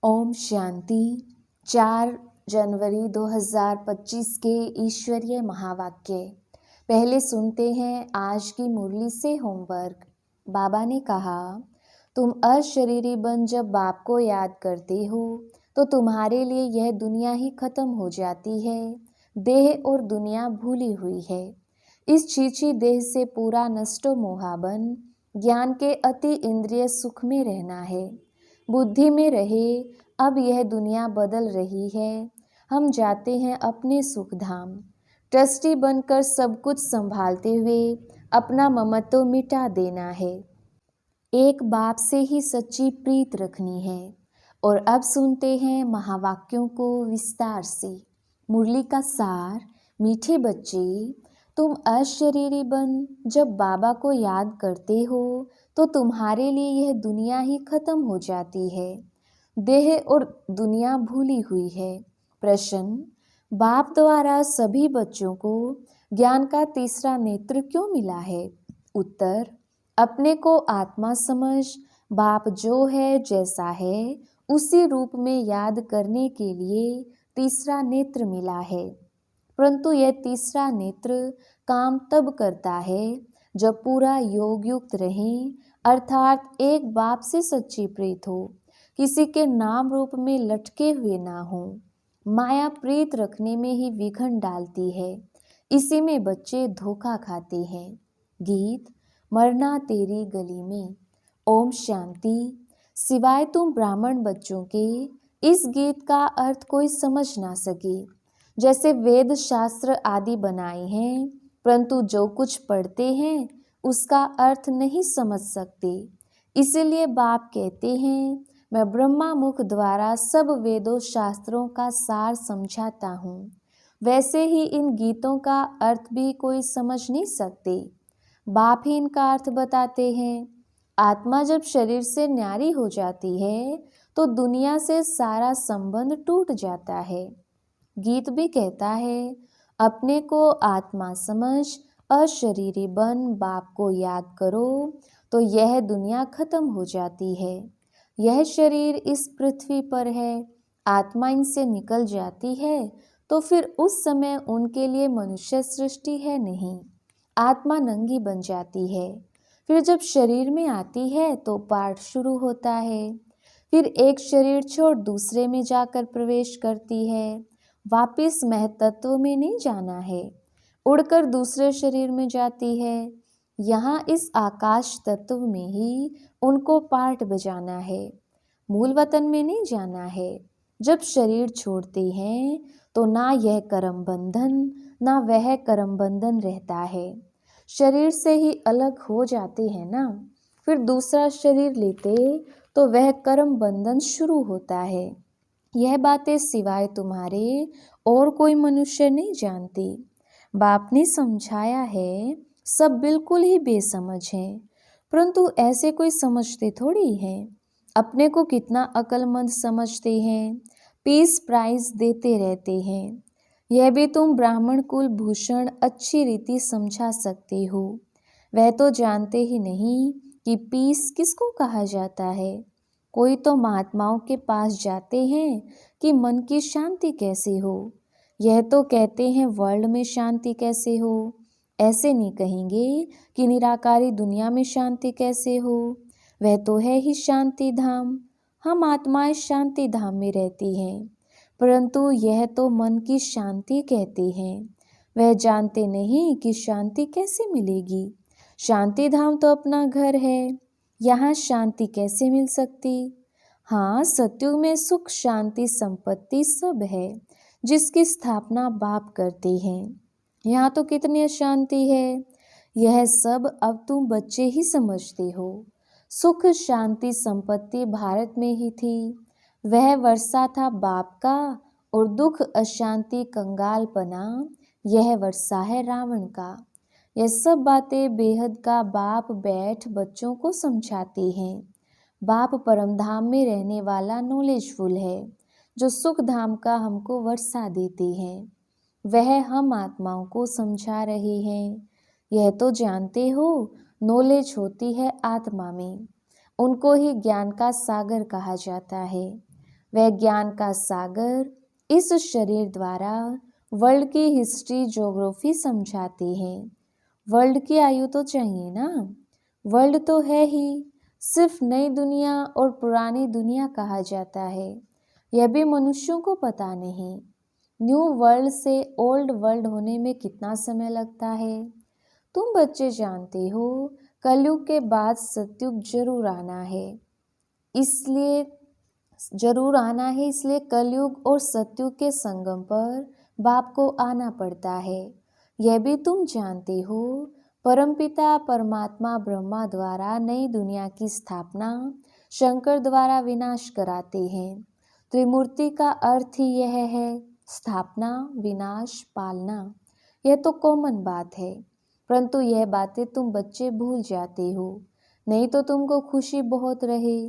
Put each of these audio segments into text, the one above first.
ओम शांति। 4 जनवरी 2025 के ईश्वरीय महावाक्य। पहले सुनते हैं आज की मुरली से होमवर्क। बाबा ने कहा, तुम अशरीरी बन जब बाप को याद करते हो तो तुम्हारे लिए यह दुनिया ही खत्म हो जाती है। देह और दुनिया भूली हुई है। इस छीछी देह से पूरा नष्टो मोहाबन ज्ञान के अति इंद्रिय सुख में रहना है। बुद्धि में रहे, अब यह दुनिया बदल रही है। हम जाते हैं अपने सुख धाम। ट्रस्टी बनकर सब कुछ संभालते हुए अपना ममत्व मिटा देना है। एक बाप से ही सच्ची प्रीत रखनी है। और अब सुनते हैं महावाक्यों को विस्तार से। मुरली का सार। मीठे बच्चे, तुम अशरीरी बन जब बाबा को याद करते हो तो तुम्हारे लिए यह दुनिया ही खत्म हो जाती है। देह और दुनिया भूली हुई है। प्रश्न, बाप द्वारा सभी बच्चों को ज्ञान का तीसरा नेत्र क्यों मिला है? उत्तर, अपने को आत्मा समझ बाप जो है जैसा है उसी रूप में याद करने के लिए तीसरा नेत्र मिला है। परंतु यह तीसरा नेत्र काम तब करता है जब पूरा योग युक्त रहे, अर्थात एक बाप से सच्ची प्रीत हो, किसी के नाम रूप में लटके हुए ना हो। माया प्रीत रखने में ही विघन डालती है। इसी में बच्चे धोखा खाते हैं। गीत, मरना तेरी गली में। ओम शांति। सिवाय तुम ब्राह्मण बच्चों के इस गीत का अर्थ कोई समझ ना सके। जैसे वेद शास्त्र आदि बनाए हैं, परंतु जो कुछ पढ़ते हैं उसका अर्थ नहीं समझ सकते। इसीलिए बाप कहते हैं, मैं ब्रह्मा मुख द्वारा सब वेदों शास्त्रों का सार समझाता हूँ। वैसे ही इन गीतों का अर्थ भी कोई समझ नहीं सकते। बाप ही इनका अर्थ बताते हैं। आत्मा जब शरीर से न्यारी हो जाती है तो दुनिया से सारा संबंध टूट जाता है। गीत भी कहता है, अपने को आत्मा समझ अशरीरी बन बाप को याद करो तो यह दुनिया खत्म हो जाती है। यह शरीर इस पृथ्वी पर है। आत्मा इनसे निकल जाती है तो फिर उस समय उनके लिए मनुष्य सृष्टि है नहीं। आत्मा नंगी बन जाती है। फिर जब शरीर में आती है तो पाठ शुरू होता है। फिर एक शरीर छोड़ दूसरे में जाकर प्रवेश करती है। वापिस महतत्व में नहीं जाना है, उड़कर दूसरे शरीर में जाती है। यहाँ इस आकाश तत्व में ही उनको पाठ बजाना है। मूल वतन में नहीं जाना है। जब शरीर छोड़ते हैं तो ना यह कर्म बंधन ना वह कर्म बंधन रहता है। शरीर से ही अलग हो जाते हैं ना, फिर दूसरा शरीर लेते तो वह कर्म बंधन शुरू होता है। यह बातें सिवाय तुम्हारे और कोई मनुष्य नहीं जानती। बाप ने समझाया है, सब बिल्कुल ही बेसमझ हैं, परंतु ऐसे कोई समझते थोड़ी हैं। अपने को कितना अक्लमंद समझते हैं, पीस प्राइज देते रहते हैं। यह भी तुम ब्राह्मण कुल भूषण अच्छी रीति समझा सकते हो। वह तो जानते ही नहीं कि पीस किसको कहा जाता है। कोई तो महात्माओं के पास जाते हैं कि मन की शांति कैसे हो। यह तो कहते हैं वर्ल्ड में शांति कैसे हो। ऐसे नहीं कहेंगे कि निराकारी दुनिया में शांति कैसे हो। वह तो है ही शांति धाम। हम आत्माएं शांति धाम में रहती हैं, परंतु यह तो मन की शांति कहते हैं। वह जानते नहीं कि शांति कैसे मिलेगी। शांति धाम तो अपना घर है, यहाँ शांति कैसे मिल सकती? हाँ, सतयुग में सुख शांति संपत्ति सब है, जिसकी स्थापना बाप करते हैं। यहाँ तो कितनी अशांति है। यह सब अब तुम बच्चे ही समझते हो। सुख शांति संपत्ति भारत में ही थी। वह वर्षा था बाप का, और दुख अशांति कंगालपना यह वर्षा है रावण का। यह सब बातें बेहद का बाप बैठ बच्चों को समझाते हैं। बाप परम धाम में रहने वाला नॉलेजफुल है, जो सुख धाम का हमको वर्षा देते हैं। वह हम आत्माओं को समझा रहे हैं। यह तो जानते हो, नॉलेज होती है आत्मा में। उनको ही ज्ञान का सागर कहा जाता है। वह ज्ञान का सागर इस शरीर द्वारा वर्ल्ड की हिस्ट्री ज्योग्राफी समझाते हैं। वर्ल्ड की आयु तो चाहिए ना, वर्ल्ड तो है ही, सिर्फ नई दुनिया और पुरानी दुनिया कहा जाता है, यह भी मनुष्यों को पता नहीं। न्यू वर्ल्ड से ओल्ड वर्ल्ड होने में कितना समय लगता है। तुम बच्चे जानते हो कलयुग के बाद सतयुग जरूर आना है, इसलिए कलयुग और सतयुग के संगम पर बाप को आना पड़ता है। यह भी तुम जानते हो परमपिता परमात्मा ब्रह्मा द्वारा नई दुनिया की स्थापना शंकर द्वारा विनाश कराते हैं। त्रिमूर्ति का अर्थ ही यह है, स्थापना, विनाश, पालना। यह तो कॉमन बात है, परंतु यह बातें तुम बच्चे भूल जाते हो। नहीं तो तुमको खुशी बहुत रहे,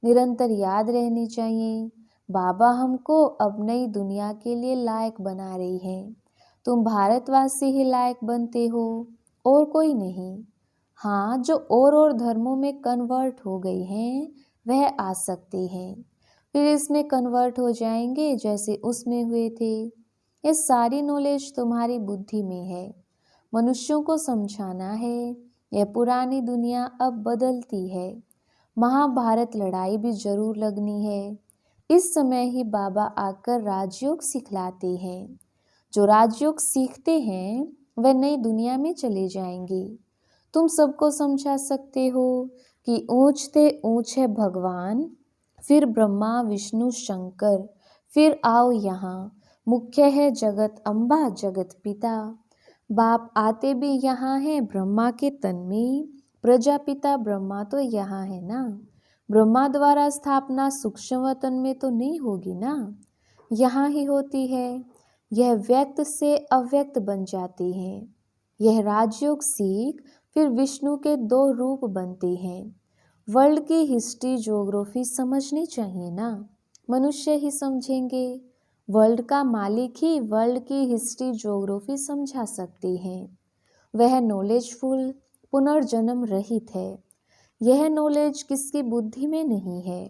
निरंतर याद रहनी चाहिए, बाबा हमको अब नई दुनिया के लिए लायक बना रही हैं। तुम भारतवासी ही लायक बनते हो और कोई नहीं। हाँ, जो और धर्मों में कन्वर्ट हो गई हैं वह आ सकते हैं, फिर इसमें कन्वर्ट हो जाएंगे जैसे उसमें हुए थे। ये सारी नॉलेज तुम्हारी बुद्धि में है, मनुष्यों को समझाना है। यह पुरानी दुनिया अब बदलती है, महाभारत लड़ाई भी जरूर लगनी है। इस समय ही बाबा आकर राजयोग सिखलाते हैं। जो राजयोग सीखते हैं वह नई दुनिया में चले जाएंगे। तुम सबको समझा सकते हो कि ऊंच से ऊंच है भगवान, फिर ब्रह्मा विष्णु शंकर, फिर आओ यहाँ, मुख्य है जगत अम्बा जगत पिता। बाप आते भी यहाँ है ब्रह्मा के तन में, प्रजापिता ब्रह्मा तो यहाँ है ना। ब्रह्मा द्वारा स्थापना सूक्ष्म तन में तो नहीं होगी ना, यहाँ ही होती है। यह व्यक्त से अव्यक्त बन जाती हैं। यह राजयोग सीख फिर विष्णु के 2 रूप बनते हैं। वर्ल्ड की हिस्ट्री ज्योग्राफी समझनी चाहिए ना, मनुष्य ही समझेंगे। वर्ल्ड का मालिक ही वर्ल्ड की हिस्ट्री ज्योग्राफी समझा सकते हैं। वह नॉलेजफुल पुनर्जन्म रहित है। यह नॉलेज किसकी बुद्धि में नहीं है,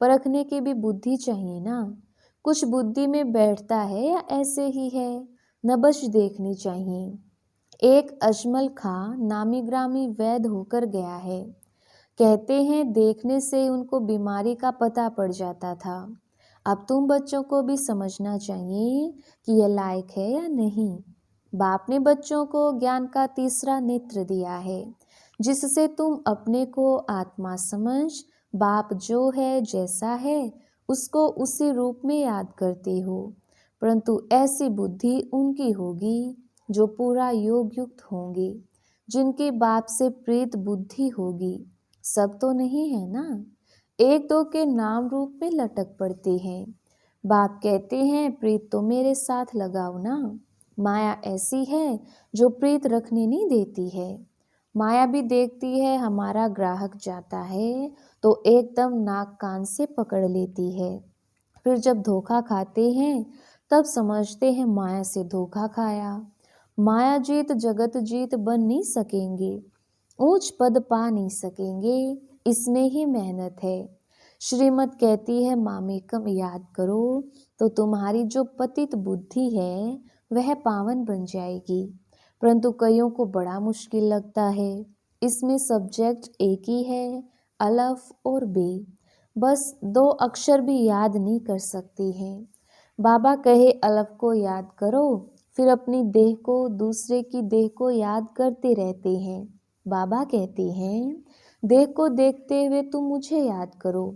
परखने की भी बुद्धि चाहिए ना। कुछ बुद्धि में बैठता है या ऐसे ही है, नबज देखनी चाहिए। एक अजमल खां नामी ग्रामी वैद्य होकर गया है। कहते हैं देखने से उनको बीमारी का पता पड़ जाता था। अब तुम बच्चों को भी समझना चाहिए कि यह लायक है या नहीं। बाप ने बच्चों को ज्ञान का तीसरा नेत्र दिया है, जिससे तुम अपने को आत्मा समझ बाप जो है जैसा है उसको उसी रूप में याद करते हो। परंतु ऐसी बुद्धि उनकी होगी जो पूरा योग युक्त होंगे, जिनकी बाप से प्रीत बुद्धि होगी। सब तो नहीं है ना, 1-2 के नाम रूप में लटक पड़ते हैं। बाप कहते हैं प्रीत तो मेरे साथ लगाओ ना। माया ऐसी है जो प्रीत रखने नहीं देती है। माया भी देखती है हमारा ग्राहक जाता है तो एकदम नाक कान से पकड़ लेती है। फिर जब धोखा खाते हैं तब समझते हैं माया से धोखा खाया। माया जीत जगत जीत बन नहीं सकेंगे, ऊंच पद पा नहीं सकेंगे, इसमें ही मेहनत है। श्रीमत कहती है मामेकम याद करो तो तुम्हारी जो पतित बुद्धि है वह पावन बन जाएगी। परंतु कईयों को बड़ा मुश्किल लगता है। इसमें सब्जेक्ट एक ही है, अलफ और बे, बस 2 अक्षर भी याद नहीं कर सकते हैं। बाबा कहे अलफ को याद करो, फिर अपनी देह को दूसरे की देह को याद करते रहते हैं। बाबा कहते हैं देह को देखते हुए तुम मुझे याद करो।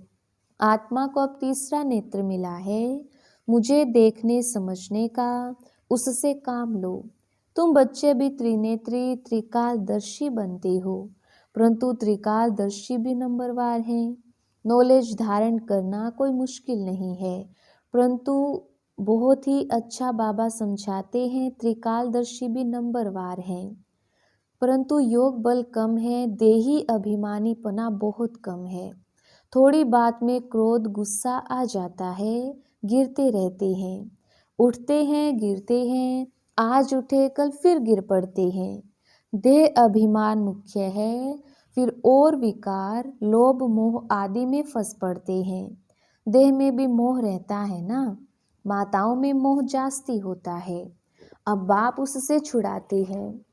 आत्मा को अब तीसरा नेत्र मिला है, मुझे देखने समझने का, उससे काम लो। तुम बच्चे भी त्रिनेत्री त्रिकालदर्शी बनते हो, परंतु त्रिकालदर्शी भी नंबरवार हैं। नॉलेज धारण करना कोई मुश्किल नहीं है, परंतु बहुत ही अच्छा बाबा समझाते हैं त्रिकालदर्शी भी नंबरवार हैं। परंतु योग बल कम है, देही अभिमानीपना बहुत कम है। थोड़ी बात में क्रोध गुस्सा आ जाता है, गिरते रहते हैं, उठते हैं गिरते हैं, आज उठे कल फिर गिर पड़ते हैं। देह अभिमान मुख्य है, फिर और विकार लोभ मोह आदि में फंस पड़ते हैं। देह में भी मोह रहता है ना, माताओं में मोह जास्ती होता है। अब बाप उससे छुड़ाते हैं।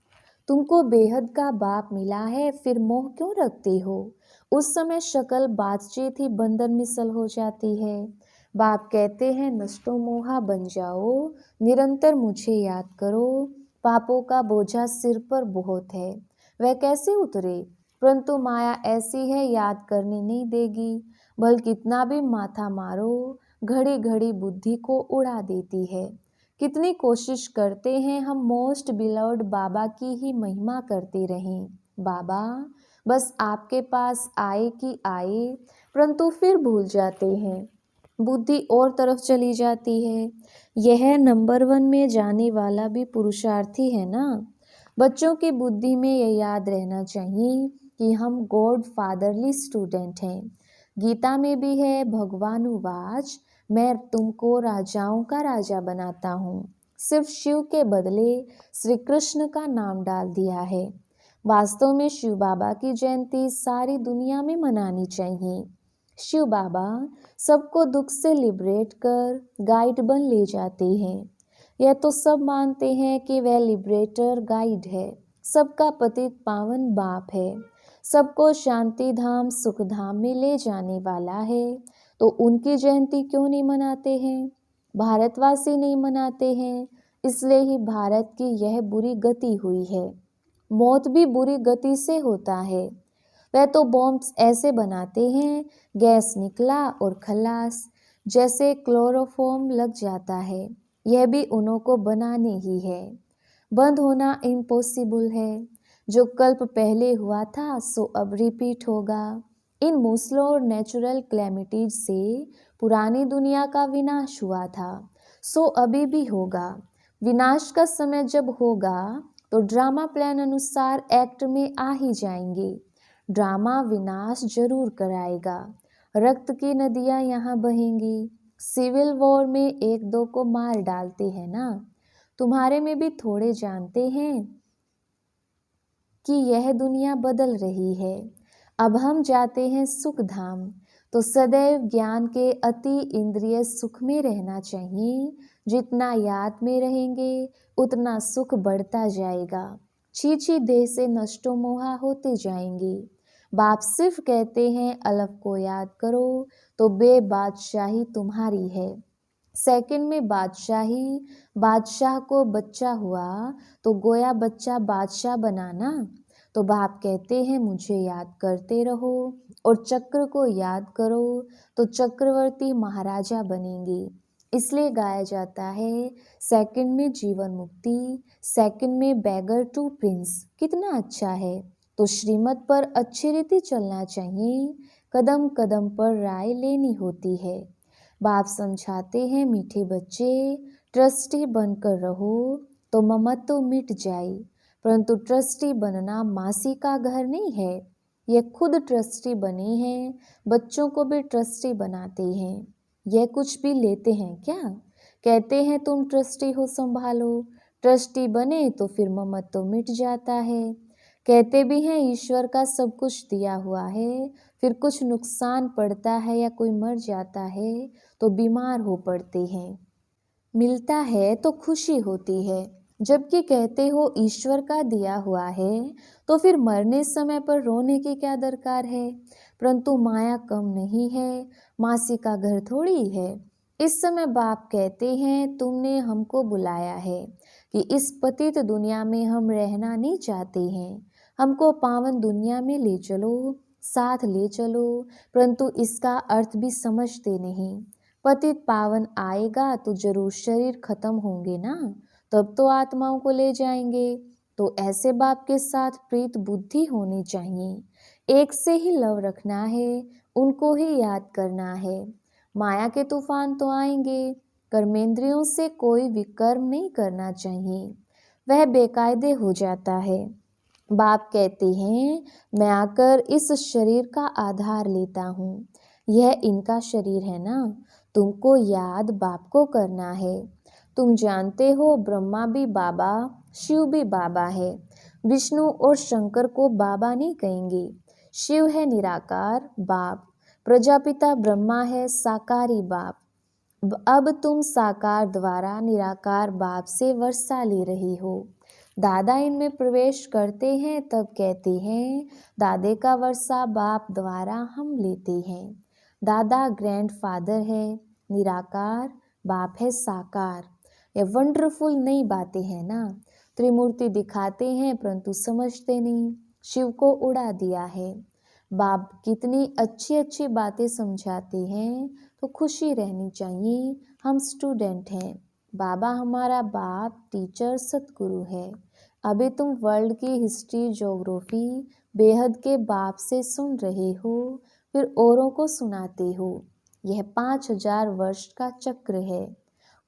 तुमको बेहद का बाप मिला है, फिर मोह क्यों रखते हो? उस समय शक्ल बातचीत ही बंदर मिसल हो जाती है। बाप कहते हैं नष्टो मोहा बन जाओ, निरंतर मुझे याद करो। पापों का बोझा सिर पर बहुत है, वह कैसे उतरे? परंतु माया ऐसी है, याद करने नहीं देगी। भल कितना भी माथा मारो, घड़ी घड़ी बुद्धि को उड़ा देती है। कितनी कोशिश करते हैं हम मोस्ट बिलव्ड बाबा की ही महिमा करते रहें। बाबा बस आपके पास आए कि आए, परंतु फिर भूल जाते हैं, बुद्धि और तरफ चली जाती है। यह नंबर 1 में जाने वाला भी पुरुषार्थी है ना। बच्चों की बुद्धि में यह याद रहना चाहिए कि हम गॉड फादरली स्टूडेंट हैं। गीता में भी है भगवानुवाच, मैं तुमको राजाओं का राजा बनाता हूँ। सिर्फ शिव के बदले श्री कृष्ण का नाम डाल दिया है। वास्तव में शिव बाबा की जयंती सारी दुनिया में मनानी चाहिए। शिव बाबा सबको दुख से लिबरेट कर गाइड बन ले जाते हैं। यह तो सब मानते हैं कि वह लिबरेटर गाइड है, सबका पतित पावन बाप है, सबको शांति धाम सुख धाम में ले जाने वाला है। तो उनकी जयंती क्यों नहीं मनाते हैं? भारतवासी नहीं मनाते हैं, इसलिए ही भारत की यह बुरी गति हुई है। मौत भी बुरी गति से होता है। वह तो बॉम्ब्स ऐसे बनाते हैं, गैस निकला और खलास, जैसे क्लोरोफॉर्म लग जाता है। यह भी उन्हों को बनाने ही है। बंद होना इम्पॉसिबल है। जो कल्प पहले हुआ था सो अब रिपीट होगा। इन मूसलों और नेचुरल क्लैमिटीज से पुरानी दुनिया का विनाश हुआ था, सो अभी भी होगा। विनाश का समय जब होगा तो ड्रामा प्लान अनुसार एक्ट में आ ही जाएंगे। ड्रामा विनाश जरूर कराएगा। रक्त की नदियां यहाँ बहेंगी। सिविल वॉर में एक दो को मार डालते हैं ना। तुम्हारे में भी थोड़े जानते हैं कि यह दुनिया बदल रही है। अब हम जाते हैं सुख धाम, तो सदैव ज्ञान के अति इंद्रिय सुख में रहना चाहिए। जितना याद में रहेंगे उतना सुख बढ़ता जाएगा। छी देह से नष्टो मोहा होते जाएंगे। बाप सिर्फ कहते हैं अलफ को याद करो तो बेबादशाही तुम्हारी है। सेकंड में बादशाही, बादशाह को बच्चा हुआ तो गोया बच्चा बादशाह बनाना। तो बाप कहते हैं मुझे याद करते रहो और चक्र को याद करो तो चक्रवर्ती महाराजा बनेंगे। इसलिए गाया जाता है सेकंड में जीवन मुक्ति, सेकंड में बैगर टू प्रिंस। कितना अच्छा है। तो श्रीमत पर अच्छी रीति चलना चाहिए, कदम कदम पर राय लेनी होती है। बाप समझाते हैं मीठे बच्चे, ट्रस्टी बनकर रहो तो ममत्व मिट जाए। परंतु ट्रस्टी बनना मासी का घर नहीं है। यह खुद ट्रस्टी बने हैं, बच्चों को भी ट्रस्टी बनाते हैं। यह कुछ भी लेते हैं क्या? कहते हैं तुम ट्रस्टी हो संभालो। ट्रस्टी बने तो फिर ममत्व मिट जाता है। कहते भी हैं ईश्वर का सब कुछ दिया हुआ है, फिर कुछ नुकसान पड़ता है या कोई मर जाता है तो बीमार हो पड़ते हैं। मिलता है तो खुशी होती है, जबकि कहते हो ईश्वर का दिया हुआ है तो फिर मरने समय पर रोने की क्या दरकार है। परंतु माया कम नहीं है, मासी का घर थोड़ी है। इस समय बाप कहते हैं तुमने हमको बुलाया है कि इस पतित दुनिया में हम रहना नहीं चाहते हैं, हमको पावन दुनिया में ले चलो, साथ ले चलो। परंतु इसका अर्थ भी समझते नहीं। पतित पावन आएगा तो जरूर शरीर खत्म होंगे ना, तब तो आत्माओं को ले जाएंगे। तो ऐसे बाप के साथ प्रीत बुद्धि होनी चाहिए। एक से ही लव रखना है, उनको ही याद करना है। माया के तूफान तो आएंगे, कर्मेंद्रियों से कोई विकर्म नहीं करना चाहिए, वह बेकायदे हो जाता है। बाप कहते हैं मैं आकर इस शरीर का आधार लेता हूँ, यह इनका शरीर है ना। तुमको याद बाप को करना है। तुम जानते हो ब्रह्मा भी बाबा, शिव भी बाबा है। विष्णु और शंकर को बाबा नहीं कहेंगे। शिव है निराकार बाप, प्रजापिता ब्रह्मा है साकारी बाप, अब तुम साकार द्वारा निराकार बाप से वर्षा ले रही हो। दादा इनमें प्रवेश करते हैं तब कहते हैं दादे का वर्षा बाप द्वारा हम लेते हैं। दादा ग्रैंडफादर है निराकार, बाप है साकार। ये वंडरफुल नई बातें हैं ना। त्रिमूर्ति दिखाते हैं परंतु समझते नहीं, शिव को उड़ा दिया है। बाप कितनी अच्छी अच्छी बातें समझाते हैं तो खुशी रहनी चाहिए। हम स्टूडेंट हैं, बाबा हमारा बाप टीचर सतगुरु है। अभी तुम वर्ल्ड की हिस्ट्री ज्योग्राफी बेहद के बाप से सुन रहे हो, फिर औरों को सुनाते हो। यह 5000 वर्ष का चक्र है।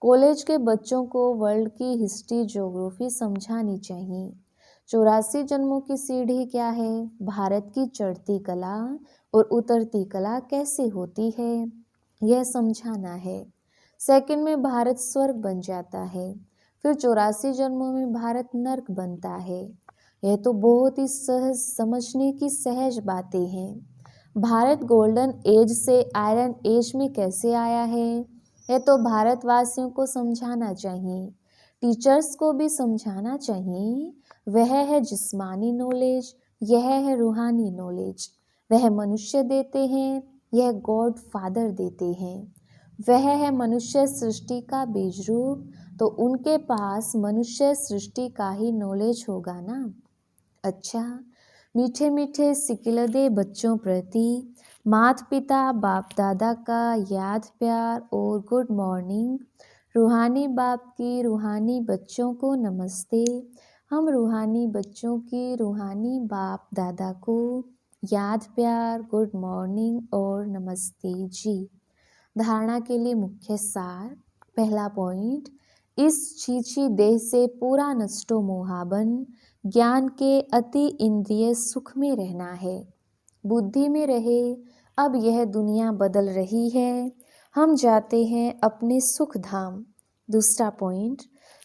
कॉलेज के बच्चों को वर्ल्ड की हिस्ट्री ज्योग्राफी समझानी चाहिए। 84 जन्मों की सीढ़ी क्या है, भारत की चढ़ती कला और उतरती कला कैसे होती है, यह समझाना है। सेकंड में भारत स्वर्ग बन जाता है, फिर 84 जन्मों में भारत नर्क बनता है। यह तो बहुत ही सहज समझने की सहज बातें हैं। भारत गोल्डन एज से आयरन एज में कैसे आया है, यह तो भारतवासियों को समझाना चाहिए, टीचर्स को भी समझाना चाहिए। वह है जिस्मानी नॉलेज, यह है रूहानी नॉलेज। वह मनुष्य देते हैं, यह गॉड फादर देते हैं। वह है मनुष्य सृष्टि का बीज रूप, तो उनके पास मनुष्य सृष्टि का ही नॉलेज होगा ना। अच्छा, मीठे मीठे सिकिलदे बच्चों प्रति माता पिता बाप दादा का याद प्यार और गुड मॉर्निंग। रूहानी बाप की रूहानी बच्चों को नमस्ते। हम रूहानी बच्चों की रूहानी बाप दादा को याद प्यार, गुड मॉर्निंग और नमस्ते जी। धारणा के लिए मुख्य सार। पहला पॉइंट, इस छीछी देह से पूरा नष्टो मोहाबन ज्ञान के अति इंद्रिय सुख में रहना है। बुद्धि में रहे, अब यह दुनिया बदल रही है, हम जाते हैं अपने सुख धाम। दूसरा पॉइंट,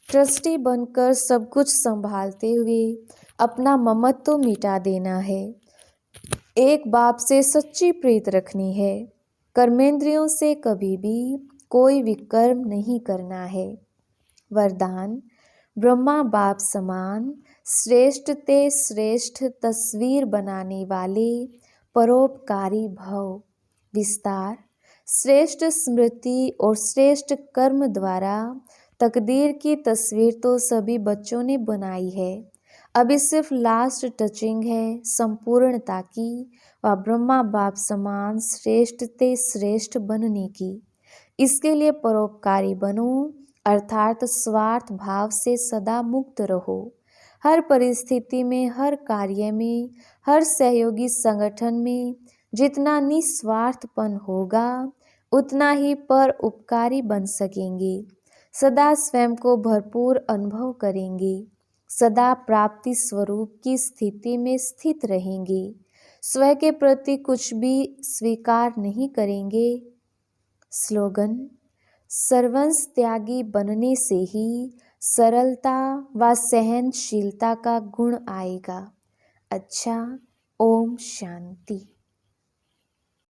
ट्रस्टी बनकर सब कुछ संभालते हुए अपना ममत्व मिटा देना है। एक बाप से सच्ची प्रीत रखनी है। कर्मेंद्रियों से कभी भी कोई विकर्म नहीं करना है। वरदान, ब्रह्मा बाप समान श्रेष्ठ ते श्रेष्ठ तस्वीर बनाने वाले परोपकारी भव। विस्तार, श्रेष्ठ स्मृति और श्रेष्ठ कर्म द्वारा तकदीर की तस्वीर तो सभी बच्चों ने बनाई है। अभी सिर्फ लास्ट टचिंग है संपूर्णता की व ब्रह्मा बाप समान श्रेष्ठ ते श्रेष्ठ बनने की। इसके लिए परोपकारी बनो, अर्थात स्वार्थ भाव से सदा मुक्त रहो। हर परिस्थिति में, हर कार्य में, हर सहयोगी संगठन में जितना निस्वार्थपन होगा उतना ही पर उपकारी बन सकेंगे। सदा स्वयं को भरपूर अनुभव करेंगे, सदा प्राप्ति स्वरूप की स्थिति में स्थित रहेंगे, स्वयं के प्रति कुछ भी स्वीकार नहीं करेंगे। स्लोगन, सर्वंस त्यागी बनने से ही सरलता व सहनशीलता का गुण आएगा। अच्छा, ओम शांति।